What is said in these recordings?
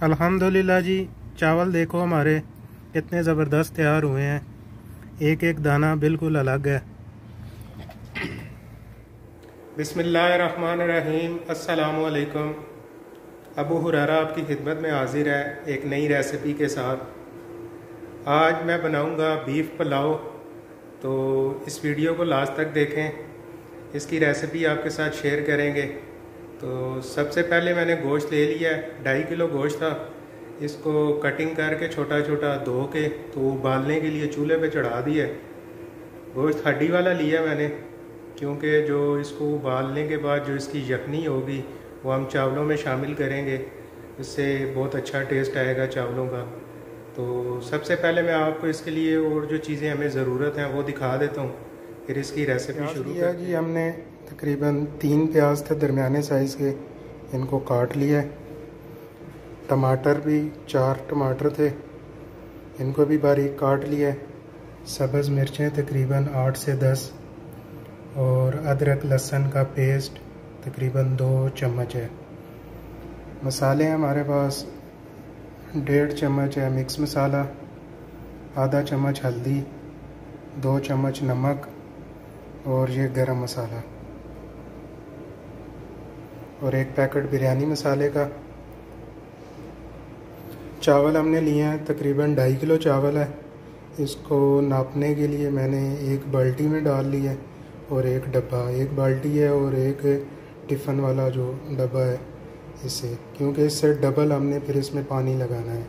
अल्हम्दुलिल्लाह जी। चावल देखो हमारे कितने ज़बरदस्त तैयार हुए हैं। एक एक दाना बिल्कुल अलग है। बिस्मिल्लाहिर्रहमानिर्रहीम। अस्सलामु अलैकुम। अबू हुरैरा आपकी खिदमत में हाजिर है एक नई रेसिपी के साथ। आज मैं बनाऊंगा बीफ पुलाव, तो इस वीडियो को लास्ट तक देखें। इसकी रेसिपी आपके साथ शेयर करेंगे। तो सबसे पहले मैंने गोश्त ले लिया है, 2.5 किलो गोश्त था। इसको कटिंग करके छोटा छोटा धो के तो उबालने के लिए चूल्हे पे चढ़ा दिया है। गोश्त हड्डी वाला लिया मैंने, क्योंकि जो इसको उबालने के बाद जो इसकी यखनी होगी वो हम चावलों में शामिल करेंगे, इससे बहुत अच्छा टेस्ट आएगा चावलों का। तो सबसे पहले मैं आपको इसके लिए और जो चीज़ें हमें ज़रूरत हैं वो दिखा देता हूँ, फिर इसकी रेसिपी शुरू किया जी। हमने तकरीबन 3 प्याज थे दरमियाने साइज़ के, इनको काट लिया है। टमाटर भी 4 टमाटर थे, इनको भी बारीक काट लिया है। सब्ज़ मिर्चें तकरीबन 8 से 10 और अदरक लहसुन का पेस्ट तकरीबन 2 चम्मच है। मसाले हमारे पास 1.5 चम्मच है मिक्स मसाला, आधा चम्मच हल्दी, 2 चम्मच नमक और ये गरम मसाला और 1 पैकेट बिरयानी मसाले का। चावल हमने लिए हैं तकरीबन 2.5 किलो चावल है। इसको नापने के लिए मैंने एक बाल्टी में डाल लिया है और एक डब्बा, एक बाल्टी है और एक टिफ़न वाला जो डब्बा है इससे, क्योंकि इससे डबल हमने फिर इसमें पानी लगाना है।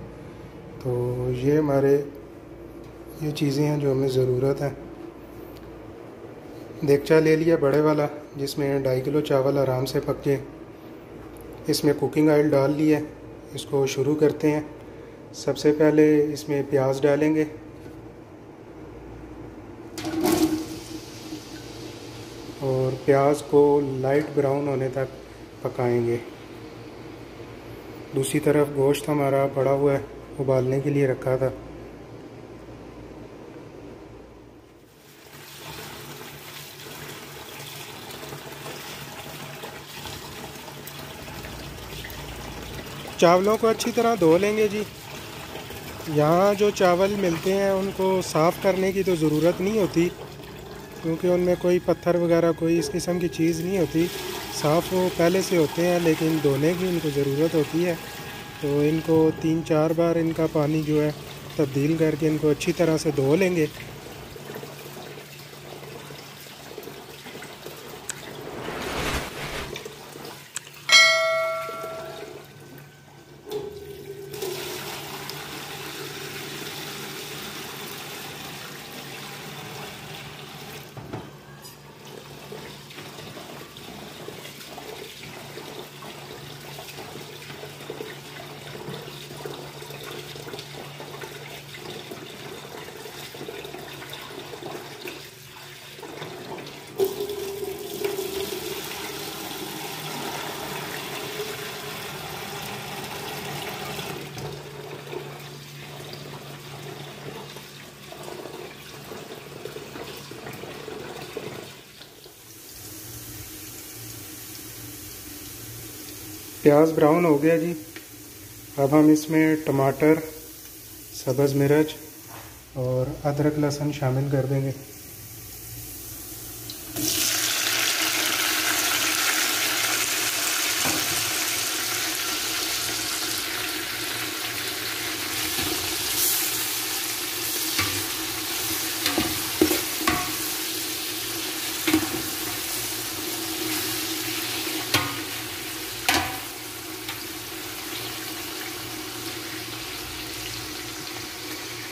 तो ये हमारे ये चीज़ें हैं जो हमें ज़रूरत है। देगचा ले लिया बड़े वाला जिसमें 2.5 किलो चावल आराम से पक जाए। इसमें कुकिंग ऑयल डाल लिया, इसको शुरू करते हैं। सबसे पहले इसमें प्याज डालेंगे, और प्याज को लाइट ब्राउन होने तक पकाएंगे। दूसरी तरफ गोश्त हमारा पड़ा हुआ है, उबालने के लिए रखा था। चावलों को अच्छी तरह धो लेंगे जी। यहाँ जो चावल मिलते हैं उनको साफ़ करने की तो ज़रूरत नहीं होती, क्योंकि उनमें कोई पत्थर वगैरह कोई इस किस्म की चीज़ नहीं होती। साफ़ वो पहले से होते हैं, लेकिन धोने की इनको ज़रूरत होती है। तो इनको 3-4 बार इनका पानी जो है तब्दील करके इनको अच्छी तरह से धो लेंगे। प्याज ब्राउन हो गया जी। अब हम इसमें टमाटर, सब्ज़ मिर्च और अदरक लहसुन शामिल कर देंगे।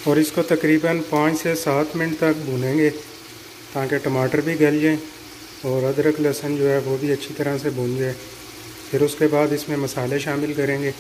और इसको तकरीबन 5 से 7 मिनट तक भूनेंगे, ताकि टमाटर भी गल जाएं और अदरक लहसुन जो है वो भी अच्छी तरह से भून जाए। फिर उसके बाद इसमें मसाले शामिल करेंगे।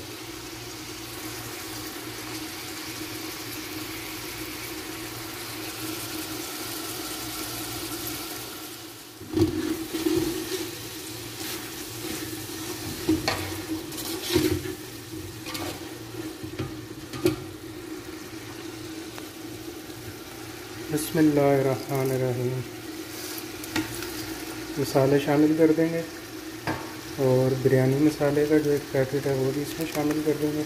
बिस्मिल्लाहिर्रहमानिर्रहीम। मसाले शामिल कर देंगे और बिरयानी मसाले का जो एक पैकेट है वो भी इसमें शामिल कर देंगे।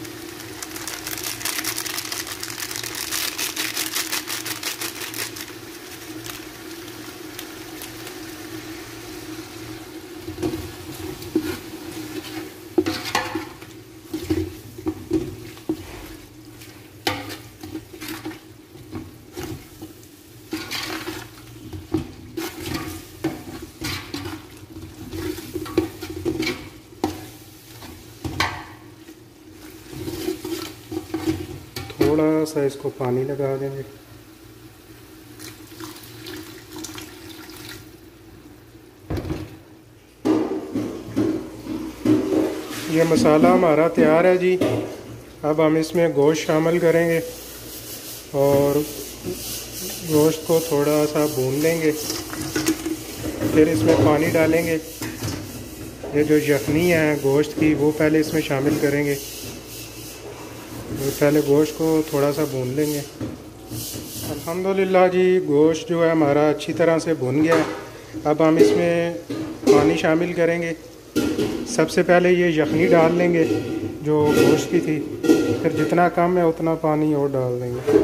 थोड़ा सा इसको पानी लगा देंगे। ये मसाला हमारा तैयार है जी। अब हम इसमें गोश्त शामिल करेंगे और गोश्त को थोड़ा सा भून लेंगे। फिर इसमें पानी डालेंगे। ये जो यखनी है गोश्त की वो पहले इसमें शामिल करेंगे। तो पहले गोश्त को थोड़ा सा भून लेंगे। अल्हम्दुलिल्लाह जी, गोश्त जो है हमारा अच्छी तरह से भुन गया है। अब हम इसमें पानी शामिल करेंगे। सबसे पहले ये यखनी डाल लेंगे जो गोश्त की थी, फिर जितना कम है उतना पानी और डाल देंगे।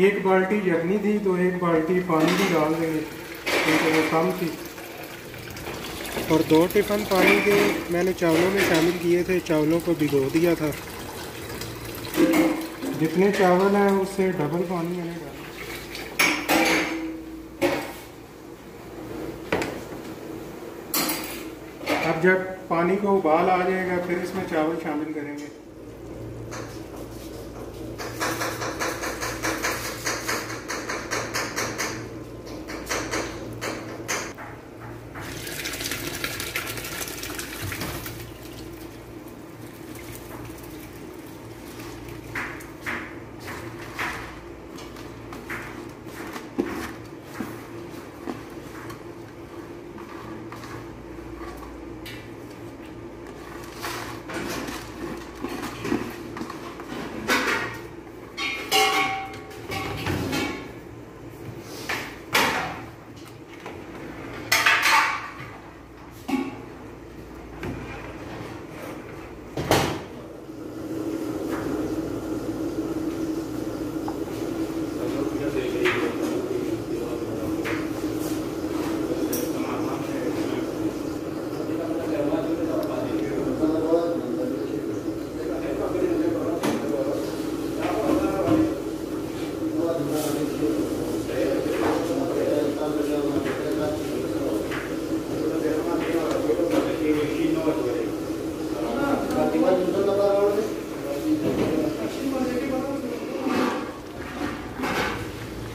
एक बाल्टी यखनी थी तो एक बाल्टी पानी भी डाल देंगे क्योंकि वो कम थी। और 2 टिफ़न पानी के मैंने चावलों में शामिल किए थे। चावलों को भिगो दिया था। जितने चावल हैं उससे डबल पानी मैंने डाला। अब जब पानी को उबाल आ जाएगा फिर इसमें चावल शामिल करेंगे।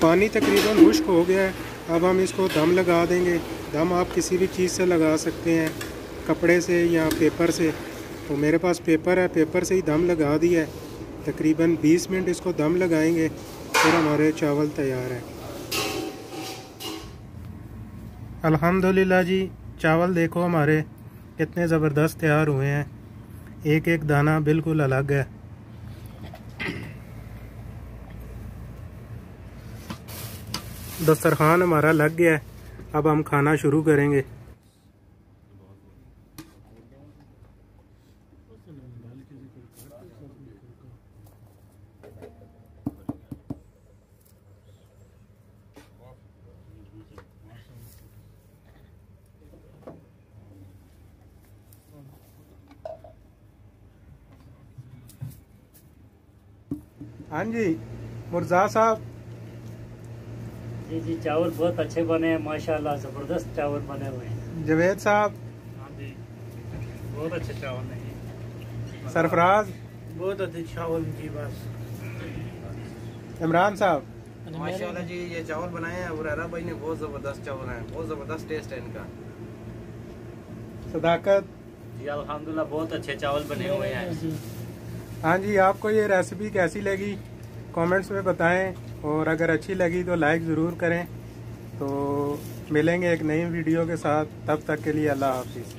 पानी तकरीबन खुश्क हो गया है। अब हम इसको दम लगा देंगे। दम आप किसी भी चीज़ से लगा सकते हैं, कपड़े से या पेपर से। तो मेरे पास पेपर है, पेपर से ही दम लगा दिया है। तकरीबन 20 मिनट इसको दम लगाएंगे, फिर हमारे चावल तैयार हैं। अल्हम्दुलिल्लाह जी, चावल देखो हमारे कितने ज़बरदस्त तैयार हुए हैं। एक एक दाना बिल्कुल अलग है। दस्तरखान हमारा लग गया है। अब हम खाना शुरू करेंगे। हाँ जी मुर्जा साहब। जी जी, चावल बहुत अच्छे बने हैं माशाल्लाह, जबरदस्त चावल बने हुए हैं। जवेद साहब। हाँ जी, बहुत अच्छे चावल हैं। सरफराज। बहुत अच्छे चावल जी। बस इमरान साहब। माशाल्लाह जी, ये चावल बनाए हैं हुरैरा भाई ने, बहुत जबरदस्त चावल हैं, बहुत जबरदस्त टेस्ट है इनका। सदाकत जी अल्हम्दुलिल्लाह, बहुत अच्छे चावल बने हुए हैं। हाँ जी, आपको ये रेसिपी कैसी लगी कमेंट्स में बताएं, और अगर अच्छी लगी तो लाइक ज़रूर करें। तो मिलेंगे एक नई वीडियो के साथ, तब तक के लिए अल्लाह हाफिज़।